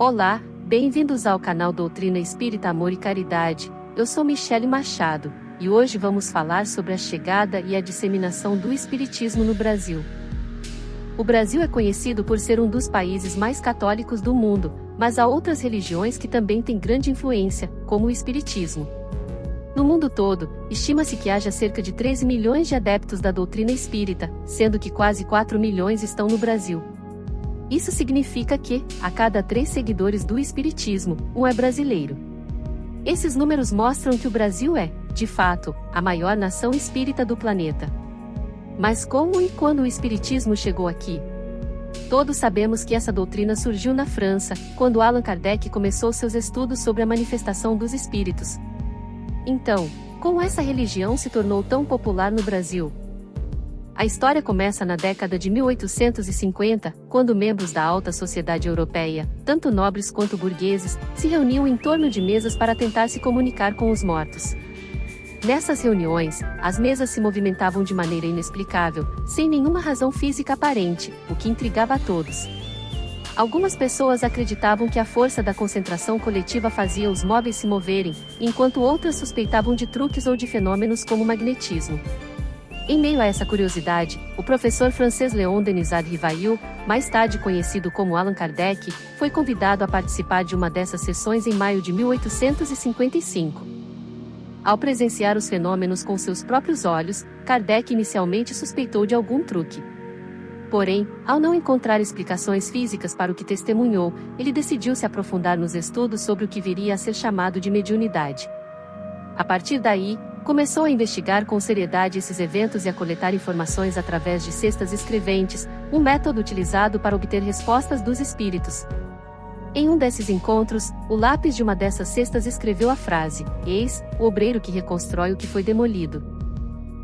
Olá, bem-vindos ao canal Doutrina Espírita Amor e Caridade. Eu sou Michele Machado, e hoje vamos falar sobre a chegada e a disseminação do Espiritismo no Brasil. O Brasil é conhecido por ser um dos países mais católicos do mundo, mas há outras religiões que também têm grande influência, como o Espiritismo. No mundo todo, estima-se que haja cerca de 13 milhões de adeptos da doutrina espírita, sendo que quase 4 milhões estão no Brasil. Isso significa que, a cada 3 seguidores do Espiritismo, um é brasileiro. Esses números mostram que o Brasil é, de fato, a maior nação espírita do planeta. Mas como e quando o Espiritismo chegou aqui? Todos sabemos que essa doutrina surgiu na França, quando Allan Kardec começou seus estudos sobre a manifestação dos espíritos. Então, como essa religião se tornou tão popular no Brasil? A história começa na década de 1850, quando membros da alta sociedade europeia, tanto nobres quanto burgueses, se reuniam em torno de mesas para tentar se comunicar com os mortos. Nessas reuniões, as mesas se movimentavam de maneira inexplicável, sem nenhuma razão física aparente, o que intrigava a todos. Algumas pessoas acreditavam que a força da concentração coletiva fazia os móveis se moverem, enquanto outras suspeitavam de truques ou de fenômenos como magnetismo. Em meio a essa curiosidade, o professor francês Léon Denisard Rivail, mais tarde conhecido como Allan Kardec, foi convidado a participar de uma dessas sessões em maio de 1855. Ao presenciar os fenômenos com seus próprios olhos, Kardec inicialmente suspeitou de algum truque. Porém, ao não encontrar explicações físicas para o que testemunhou, ele decidiu se aprofundar nos estudos sobre o que viria a ser chamado de mediunidade. A partir daí, começou a investigar com seriedade esses eventos e a coletar informações através de cestas escreventes, um método utilizado para obter respostas dos espíritos. Em um desses encontros, o lápis de uma dessas cestas escreveu a frase: "Eis, o obreiro que reconstrói o que foi demolido".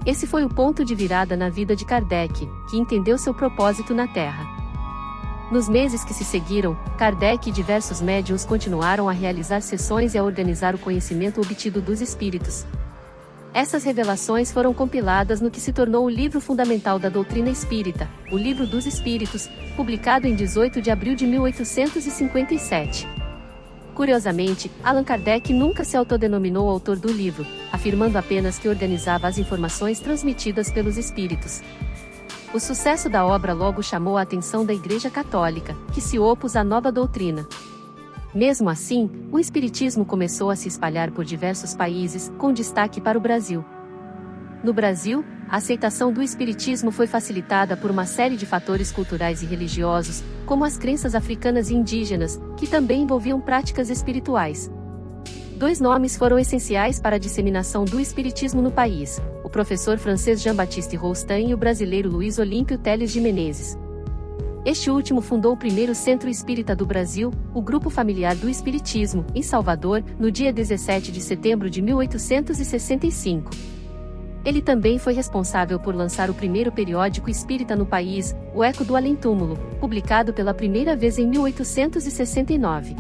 Esse foi o ponto de virada na vida de Kardec, que entendeu seu propósito na Terra. Nos meses que se seguiram, Kardec e diversos médiuns continuaram a realizar sessões e a organizar o conhecimento obtido dos espíritos. Essas revelações foram compiladas no que se tornou o livro fundamental da doutrina espírita, o Livro dos Espíritos, publicado em 18 de abril de 1857. Curiosamente, Allan Kardec nunca se autodenominou autor do livro, afirmando apenas que organizava as informações transmitidas pelos espíritos. O sucesso da obra logo chamou a atenção da Igreja Católica, que se opôs à nova doutrina. Mesmo assim, o espiritismo começou a se espalhar por diversos países, com destaque para o Brasil. No Brasil, a aceitação do espiritismo foi facilitada por uma série de fatores culturais e religiosos, como as crenças africanas e indígenas, que também envolviam práticas espirituais. 2 nomes foram essenciais para a disseminação do espiritismo no país: o professor francês Jean-Baptiste Roustan e o brasileiro Luiz Olímpio Teles de Menezes. Este último fundou o primeiro centro espírita do Brasil, o Grupo Familiar do Espiritismo, em Salvador, no dia 17 de setembro de 1865. Ele também foi responsável por lançar o primeiro periódico espírita no país, o Eco do Além-Túmulo, publicado pela primeira vez em 1869.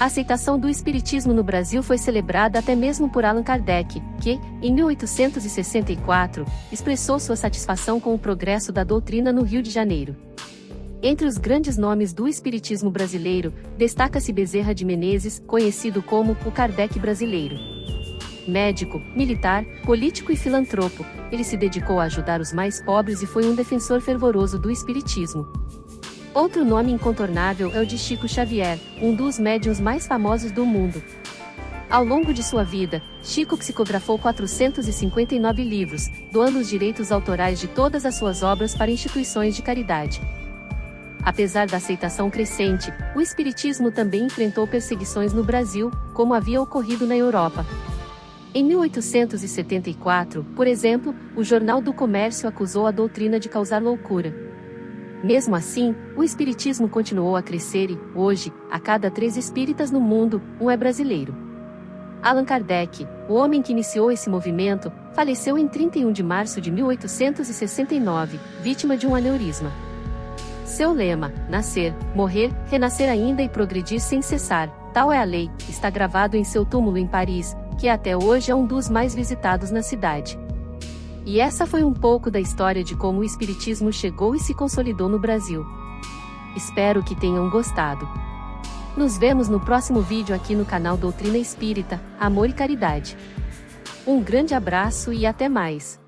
A aceitação do espiritismo no Brasil foi celebrada até mesmo por Allan Kardec, que, em 1864, expressou sua satisfação com o progresso da doutrina no Rio de Janeiro. Entre os grandes nomes do espiritismo brasileiro, destaca-se Bezerra de Menezes, conhecido como o Kardec brasileiro. Médico, militar, político e filantropo, ele se dedicou a ajudar os mais pobres e foi um defensor fervoroso do espiritismo. Outro nome incontornável é o de Chico Xavier, um dos médiuns mais famosos do mundo. Ao longo de sua vida, Chico psicografou 459 livros, doando os direitos autorais de todas as suas obras para instituições de caridade. Apesar da aceitação crescente, o espiritismo também enfrentou perseguições no Brasil, como havia ocorrido na Europa. Em 1874, por exemplo, o Jornal do Comércio acusou a doutrina de causar loucura. Mesmo assim, o espiritismo continuou a crescer e, hoje, a cada 3 espíritas no mundo, um é brasileiro. Allan Kardec, o homem que iniciou esse movimento, faleceu em 31 de março de 1869, vítima de um aneurisma. Seu lema, nascer, morrer, renascer ainda e progredir sem cessar, tal é a lei, está gravado em seu túmulo em Paris, que até hoje é um dos mais visitados na cidade. E essa foi um pouco da história de como o espiritismo chegou e se consolidou no Brasil. Espero que tenham gostado. Nos vemos no próximo vídeo aqui no canal Doutrina Espírita, Amor e Caridade. Um grande abraço e até mais!